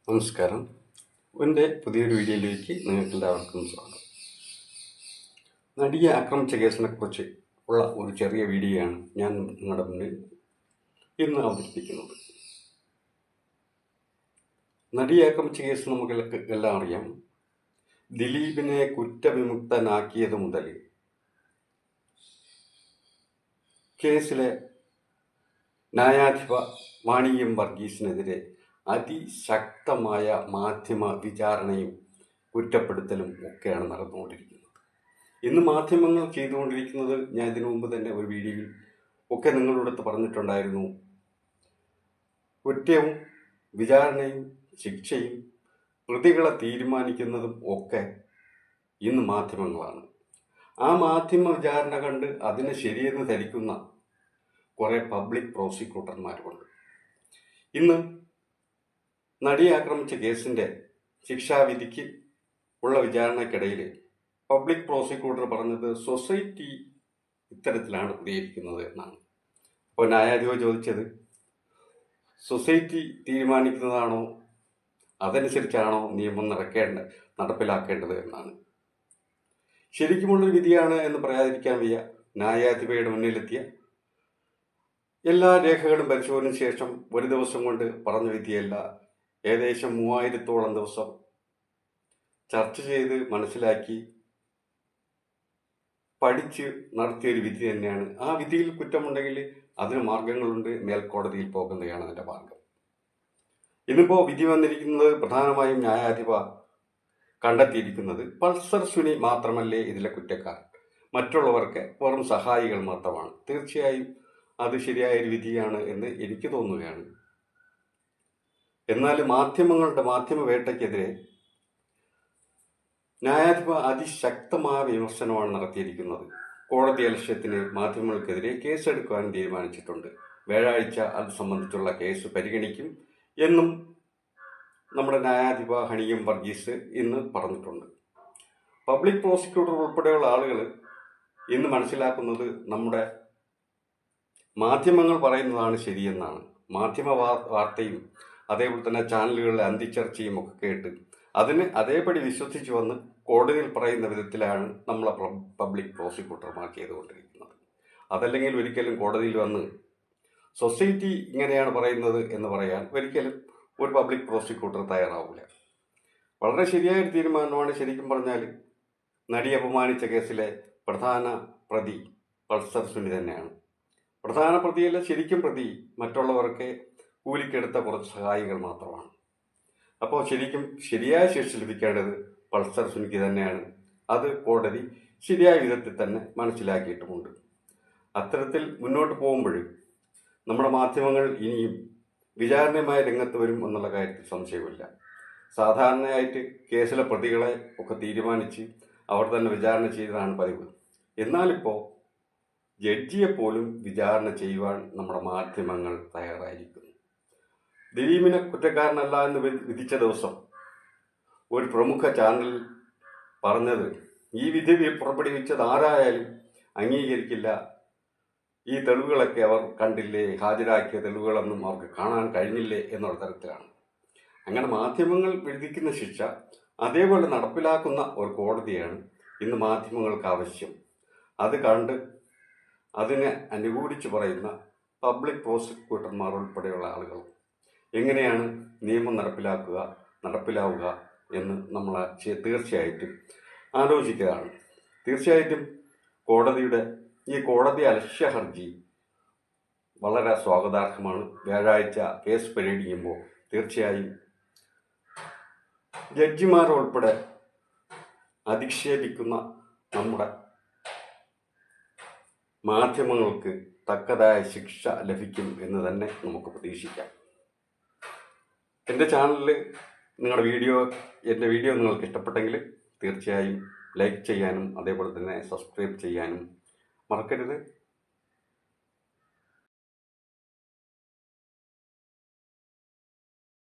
നമസ്കാരം. എൻ്റെ പുതിയൊരു വീഡിയോയിലേക്ക് നിങ്ങൾക്ക് എല്ലാവർക്കും സ്വാഗതം. നടിയെ ആക്രമിച്ച കേസിനെക്കുറിച്ച് ഉള്ള ഒരു ചെറിയ വീഡിയോയാണ് ഞാൻ നിങ്ങളുടെ മുന്നിൽ ഇന്ന് അവതരിപ്പിക്കുന്നത്. നടിയെ ആക്രമിച്ച കേസ് നമുക്ക് എല്ലാം അറിയാം. ദിലീപിനെ കുറ്റവിമുക്തനാക്കിയത് മുതൽ കേസിലെ ന്യായാധിപ വാണിയം വർഗീസിനെതിരെ അതിശക്തമായ മാധ്യമ വിചാരണയും കുറ്റപ്പെടുത്തലും ഒക്കെയാണ് നടന്നുകൊണ്ടിരിക്കുന്നത്. ഇന്ന് മാധ്യമങ്ങൾ ചെയ്തുകൊണ്ടിരിക്കുന്നത്, ഞാൻ ഇതിനു മുമ്പ് തന്നെ ഒരു വീഡിയോയിൽ ഒക്കെ നിങ്ങളോടത്ത് പറഞ്ഞിട്ടുണ്ടായിരുന്നു, കുറ്റവും വിചാരണയും ശിക്ഷയും പ്രതികളെ തീരുമാനിക്കുന്നതും ഒക്കെ ഇന്ന് മാധ്യമങ്ങളാണ്. ആ മാധ്യമ വിചാരണ കണ്ട് അതിനെ ശരിയെന്ന് ധരിക്കുന്ന കുറേ പബ്ലിക് പ്രോസിക്യൂട്ടർമാരുമുണ്ട്. ഇന്ന് നടിയെ ആക്രമിച്ച കേസിൻ്റെ ശിക്ഷാവിധിക്ക് ഉള്ള വിചാരണയ്ക്കിടയിൽ പബ്ലിക് പ്രോസിക്യൂട്ടർ പറഞ്ഞത് സൊസൈറ്റി ഇത്തരത്തിലാണ് പ്രതികരിക്കുന്നത് എന്നാണ്. അപ്പോൾ ന്യായാധിപ ചോദിച്ചത്, സൊസൈറ്റി തീരുമാനിക്കുന്നതാണോ അതനുസരിച്ചാണോ നിയമം നടപ്പിലാക്കേണ്ടത് എന്നാണ്. ശരിക്കുമുള്ളൊരു വിധിയാണ് എന്ന് പറയാതിരിക്കാൻ വയ്യ. ന്യായാധിപയുടെ മുന്നിലെത്തിയ എല്ലാ രേഖകളും പരിശോധനയ്ക്ക് ശേഷം ഒരു ദിവസം കൊണ്ട് പറഞ്ഞ വിധിയല്ല, ഏകദേശം 3000-ഓളം ദിവസം ചർച്ച ചെയ്ത് മനസ്സിലാക്കി പഠിച്ച് നടത്തിയൊരു വിധി തന്നെയാണ്. ആ വിധിയിൽ കുറ്റമുണ്ടെങ്കിൽ അതിന് മാർഗങ്ങളുണ്ട്, മേൽക്കോടതിയിൽ പോകുന്നതാണ് അതിൻ്റെ മാർഗം. ഇന്നിപ്പോൾ വിധി വന്നിരിക്കുന്നത് പ്രധാനമായും ന്യായാധിപ കണ്ടെത്തിയിരിക്കുന്നത് പൾസർ സുനി മാത്രമല്ലേ ഇതിലെ കുറ്റക്കാർ, മറ്റുള്ളവർക്ക് വെറും സഹായികൾ മാത്രമാണ്. തീർച്ചയായും അത് ശരിയായൊരു വിധിയാണ് എന്ന് എനിക്ക് തോന്നുകയാണ്. എന്നാൽ മാധ്യമ വേട്ടയ്ക്കെതിരെ ന്യായാധിപ അതിശക്തമായ വിമർശനമാണ് നടത്തിയിരിക്കുന്നത്. കോടതി അലക്ഷ്യത്തിന് മാധ്യമങ്ങൾക്കെതിരെ കേസെടുക്കുവാൻ തീരുമാനിച്ചിട്ടുണ്ട്. വ്യാഴാഴ്ച അത് സംബന്ധിച്ചുള്ള കേസ് പരിഗണിക്കും എന്നും നമ്മുടെ ന്യായാധിപ ഹണിയം വർഗീസ് ഇന്ന് പറഞ്ഞിട്ടുണ്ട്. പബ്ലിക് പ്രോസിക്യൂട്ടർ ഉൾപ്പെടെയുള്ള ആളുകൾ ഇന്ന് മനസ്സിലാക്കുന്നത് നമ്മുടെ മാധ്യമങ്ങൾ പറയുന്നതാണ് ശരിയെന്നാണ്. മാധ്യമ വാർത്തയും അതേപോലെ തന്നെ ചാനലുകളിലെ അന്തിച്ചർച്ചയും ഒക്കെ കേട്ട് അതിന് അതേപടി വിശ്വസിച്ച് വന്ന് കോടതിയിൽ പറയുന്ന വിധത്തിലാണ് നമ്മളെ പബ്ലിക് പ്രോസിക്യൂട്ടർമാർ ചെയ്തുകൊണ്ടിരിക്കുന്നത്. അതല്ലെങ്കിൽ ഒരിക്കലും കോടതിയിൽ വന്ന് സൊസൈറ്റി ഇങ്ങനെയാണ് പറയുന്നത് എന്ന് പറയാൻ ഒരിക്കലും ഒരു പബ്ലിക് പ്രോസിക്യൂട്ടർ തയ്യാറാവില്ല. വളരെ ശരിയായൊരു തീരുമാനമാണ്. ശരിക്കും പറഞ്ഞാൽ നടിയെ അപമാനിച്ച കേസിലെ പ്രധാന പ്രതി പൾസർ സുനി തന്നെയാണ്. പ്രധാന പ്രതിയല്ല, ശരിക്കും പ്രതി മറ്റുള്ളവർക്ക് കൂലിക്കെടുത്ത കുറച്ച് സഹായികൾ മാത്രമാണ്. അപ്പോൾ ശരിക്കും ശരിയായ ശിക്ഷ ലഭിക്കേണ്ടത് പൾസർ സുനിക്ക് തന്നെയാണ്. അത് കോടതി ശരിയായ വിധത്തിൽ തന്നെ മനസ്സിലാക്കിയിട്ടുമുണ്ട്. അത്തരത്തിൽ മുന്നോട്ട് പോകുമ്പോൾ നമ്മുടെ മാധ്യമങ്ങൾ ഇനിയും വിചാരണയുമായ രംഗത്ത് വരും എന്നുള്ള കാര്യത്തിൽ സംശയമില്ല. സാധാരണയായിട്ട് കേസിലെ പ്രതികളെ ഒക്കെ തീരുമാനിച്ച് അവർ തന്നെ വിചാരണ ചെയ്തതാണ് പതിവ്. എന്നാലിപ്പോൾ ജഡ്ജിയെപ്പോലും വിചാരണ ചെയ്യുവാൻ നമ്മുടെ മാധ്യമങ്ങൾ തയ്യാറായിരിക്കുന്നു. ദിലീപിനെ കുറ്റക്കാരനല്ല എന്ന് വിധിച്ച ദിവസം ഒരു പ്രമുഖ ചാനൽ പറഞ്ഞത്, ഈ വിധി പുറപ്പെടുവിച്ചത് ആരായാലും അംഗീകരിക്കില്ല, ഈ തെളിവുകളൊക്കെ അവർ കണ്ടില്ലേ, ഹാജരാക്കിയ തെളിവുകളൊന്നും അവർക്ക് കാണാൻ കഴിഞ്ഞില്ലേ എന്നുള്ള തരത്തിലാണ്. അങ്ങനെ മാധ്യമങ്ങൾ വിധിക്കുന്ന ശിക്ഷ അതേപോലെ നടപ്പിലാക്കുന്ന ഒരു കോടതിയാണ് ഇന്ന് മാധ്യമങ്ങൾക്ക് ആവശ്യം. അത് കണ്ട് അതിനെ അനുകൂലിച്ച് പറയുന്ന പബ്ലിക് പ്രോസിക്യൂട്ടർമാർ ഉൾപ്പെടെയുള്ള ആളുകൾ എങ്ങനെയാണ് നിയമം നടപ്പിലാവുക എന്ന് നമ്മൾ തീർച്ചയായിട്ടും ആലോചിക്കുകയാണ്. തീർച്ചയായിട്ടും ഈ കോടതി അലക്ഷ്യ ഹർജി വളരെ സ്വാഗതാർഹമാണ്. വ്യാഴാഴ്ച കേസ് പരിഗണിക്കുമ്പോൾ തീർച്ചയായും ജഡ്ജിമാരുൾപ്പെടെ അധിക്ഷേപിക്കുന്ന നമ്മുടെ മാധ്യമങ്ങൾക്ക് തക്കതായ ശിക്ഷ ലഭിക്കും എന്ന് തന്നെ നമുക്ക് പ്രതീക്ഷിക്കാം. എൻ്റെ ചാനലിൽ എൻ്റെ വീഡിയോ നിങ്ങൾക്ക് ഇഷ്ടപ്പെട്ടെങ്കിൽ തീർച്ചയായും ലൈക്ക് ചെയ്യാനും അതേപോലെ തന്നെ സബ്സ്ക്രൈബ് ചെയ്യാനും മറക്കരുത്.